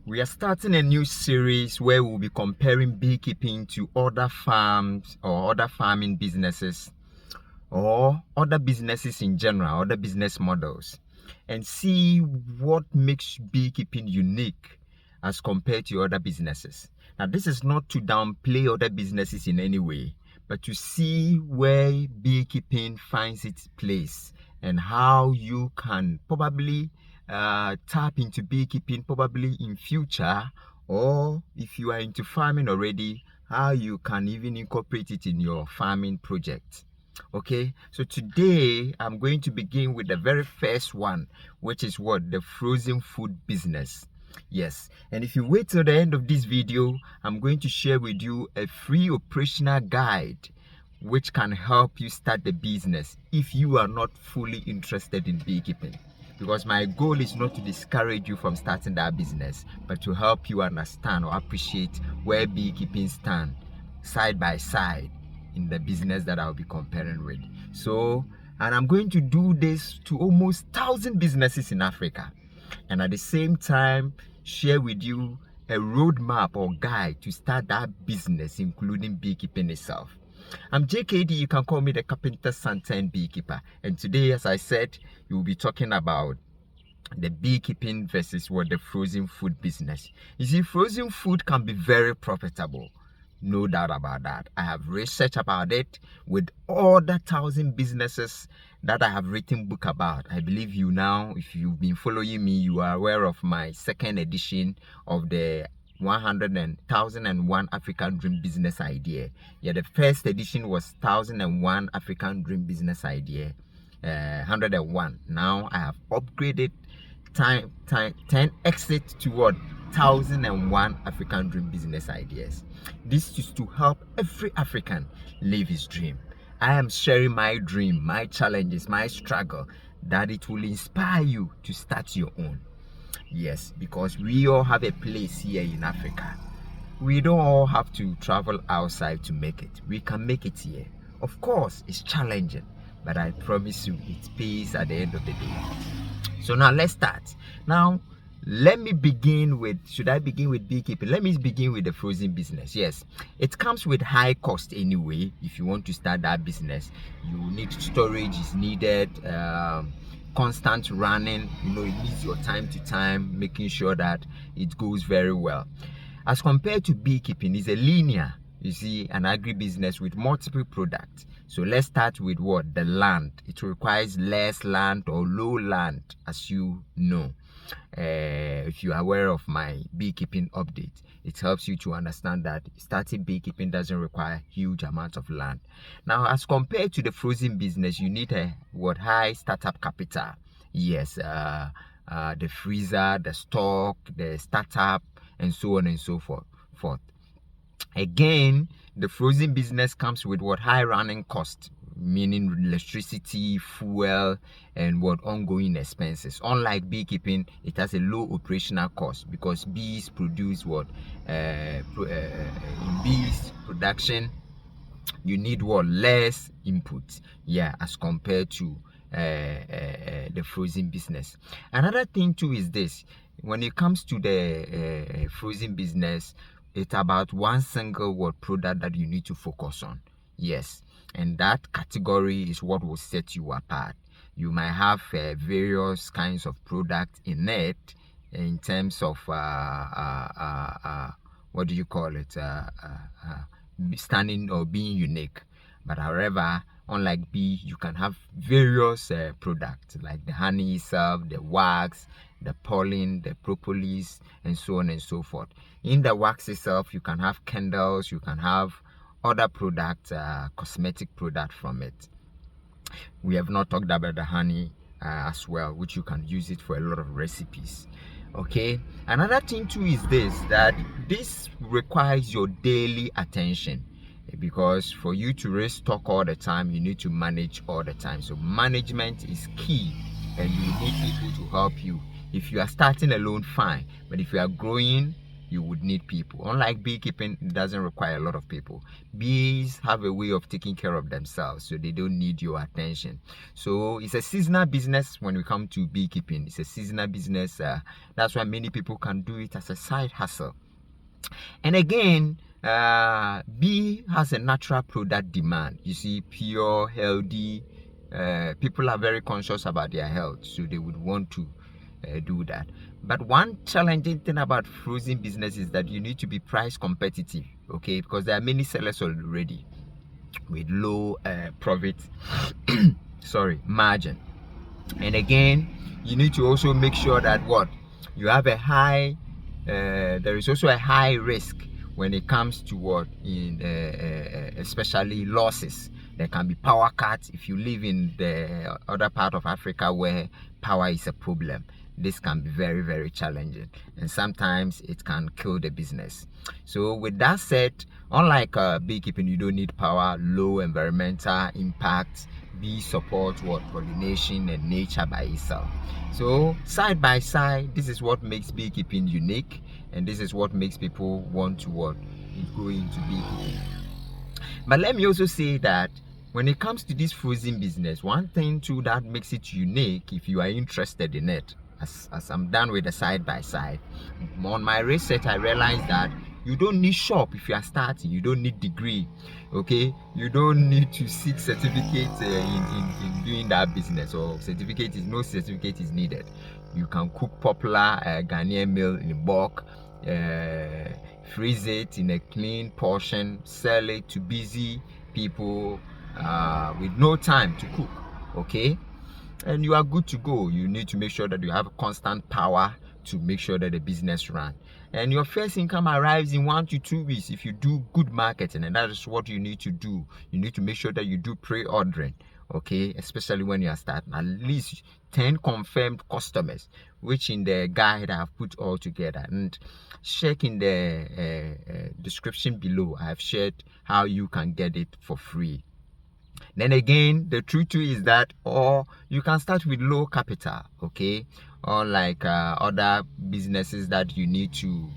We are starting a new series where we'll be comparing beekeeping to other farms or other farming businesses or other businesses in general, other business models, and see what makes beekeeping unique as compared to other businesses. Now, this is not to downplay other businesses in any way, but to see where beekeeping finds its place and how you can probably tap into beekeeping probably in future, or if you are into farming already, how you can even incorporate it in your farming project. Okay, so today I'm going to begin with the very first one, which is what? The frozen food business. Yes, and if you wait till the end of this video, I'm going to share with you a free operational guide which can help you start the business if you are not fully interested in beekeeping. Because my goal is not to discourage you from starting that business, but to help you understand or appreciate where beekeeping stands side by side in the business that I'll be comparing with. So, and I'm going to do this to almost 1,000 businesses in Africa, and at the same time share with you a roadmap or guide to start that business, including beekeeping itself. I'm JKD, you can call me the Carpenter Santa and Beekeeper, and today, as I said, we will be talking about the beekeeping versus what the frozen food business. You see, frozen food can be very profitable, no doubt about that. I have researched about it with all the 1,000 businesses that I have written book about. I believe you now, if you've been following me, you are aware of my second edition of the 1,001 African Dream Business Idea. Yeah, the first edition was 1,001 African Dream Business Idea, 101. Now I have upgraded 10 exit toward 1,001 African Dream Business Ideas. This is to help every African live his dream. I am sharing my dream, my challenges, my struggle, that it will inspire you to start your own. Yes, because we all have a place here in Africa. We don't all have to travel outside to make it. We can make it here. Of course, it's challenging, but I promise you it pays at the end of the day. So now let's start. Now, let me begin with, should I begin with beekeeping? Let me begin with the frozen business. Yes, it comes with high cost anyway. If you want to start that business, you need storage is needed, constant running, it needs your time to time, making sure that it goes very well. As compared to beekeeping, it's a linear, you see, an agribusiness with multiple products. So let's start with what? The land. It requires less land or low land, as you know. If you are aware of my beekeeping update, it helps you to understand that starting beekeeping doesn't require huge amounts of land. Now, as compared to the frozen business, you need a high startup capital. Yes, the freezer, the stock, the startup, and so on and so forth. Again, the frozen business comes with high running cost, meaning electricity, fuel, and ongoing expenses. Unlike beekeeping, it has a low operational cost because bees produce in bees production you need less input, as compared to the frozen business. Another thing too is this: when it comes to the frozen business, it's about one single product that you need to focus on. Yes, and that category is what will set you apart. You might have various kinds of products in it in terms of what do you call it, standing or being unique. But however, unlike bee, you can have various products like the honey itself, the wax, the pollen, the propolis, and so on and so forth. In the wax itself, you can have candles, you can have other products, cosmetic products from it. We have not talked about the honey as well, which you can use it for a lot of recipes. Okay, another thing too is this, that this requires your daily attention, because for you to restock all the time, you need to manage all the time. So management is key, and you need people to help you. If you are starting alone, fine, but if you are growing, you would need people. Unlike beekeeping, it doesn't require a lot of people. Bees have a way of taking care of themselves, so they don't need your attention. So it's a seasonal business. When we come to beekeeping, it's a seasonal business. That's why many people can do it as a side hustle. And again, bee has a natural product demand. You see, pure, healthy. People are very conscious about their health, so they would want to do that. But one challenging thing about frozen business is that you need to be price competitive, okay? Because there are many sellers already with low profit margin. And again, you need to also make sure that what you have a high there is also a high risk when it comes to what in especially losses. There can be power cuts if you live in the other part of Africa where power is a problem. This can be very, very challenging, and sometimes it can kill the business. So with that said, unlike beekeeping, you don't need power, low environmental impact. Bees support what pollination and nature by itself. So side by side, this is what makes beekeeping unique, and this is what makes people want to go into beekeeping. But let me also say that when it comes to this frozen business, one thing too that makes it unique, if you are interested in it, as I'm done with the side by side, on my research I realized that you don't need shop if you are starting. You don't need degree, okay? You don't need to seek certificate in doing that business, or no certificate is needed. You can cook popular Ghanaian meal in bulk, freeze it in a clean portion, sell it to busy people with no time to cook, okay? And you are good to go. You need to make sure that you have constant power to make sure that the business runs. And your first income arrives in 1 to 2 weeks if you do good marketing, and that is what you need to do. You need to make sure that you do pre-ordering, okay? Especially when you are starting, at least 10 confirmed customers, which in the guide I have put all together. And check in the description below. I have shared how you can get it for free. Then again, the truth too is that, or you can start with low capital, okay? Or like other businesses that you need to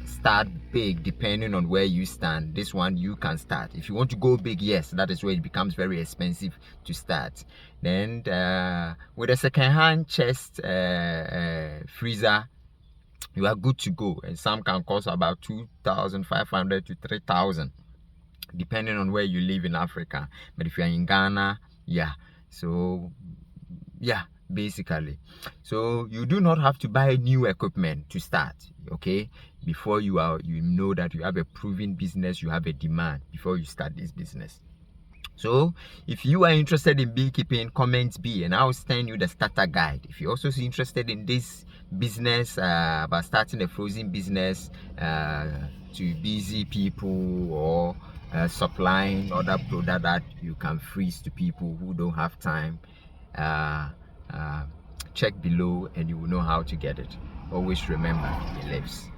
start big depending on where you stand. This one you can start. If you want to go big, yes, that is where it becomes very expensive to start. Then with a second-hand chest freezer, you are good to go, and some can cost about 2,500 to 3,000. Depending on where you live in Africa. But if you're in Ghana, basically. So you do not have to buy new equipment to start, okay? Before you know that you have a proven business, you have a demand before you start this business. So if you are interested in beekeeping, comment B and I'll send you the starter guide. If you're also interested in this business, about starting a frozen business to busy people, or supplying other product that you can freeze to people who don't have time, check below and you will know how to get it. Always remember, it lives.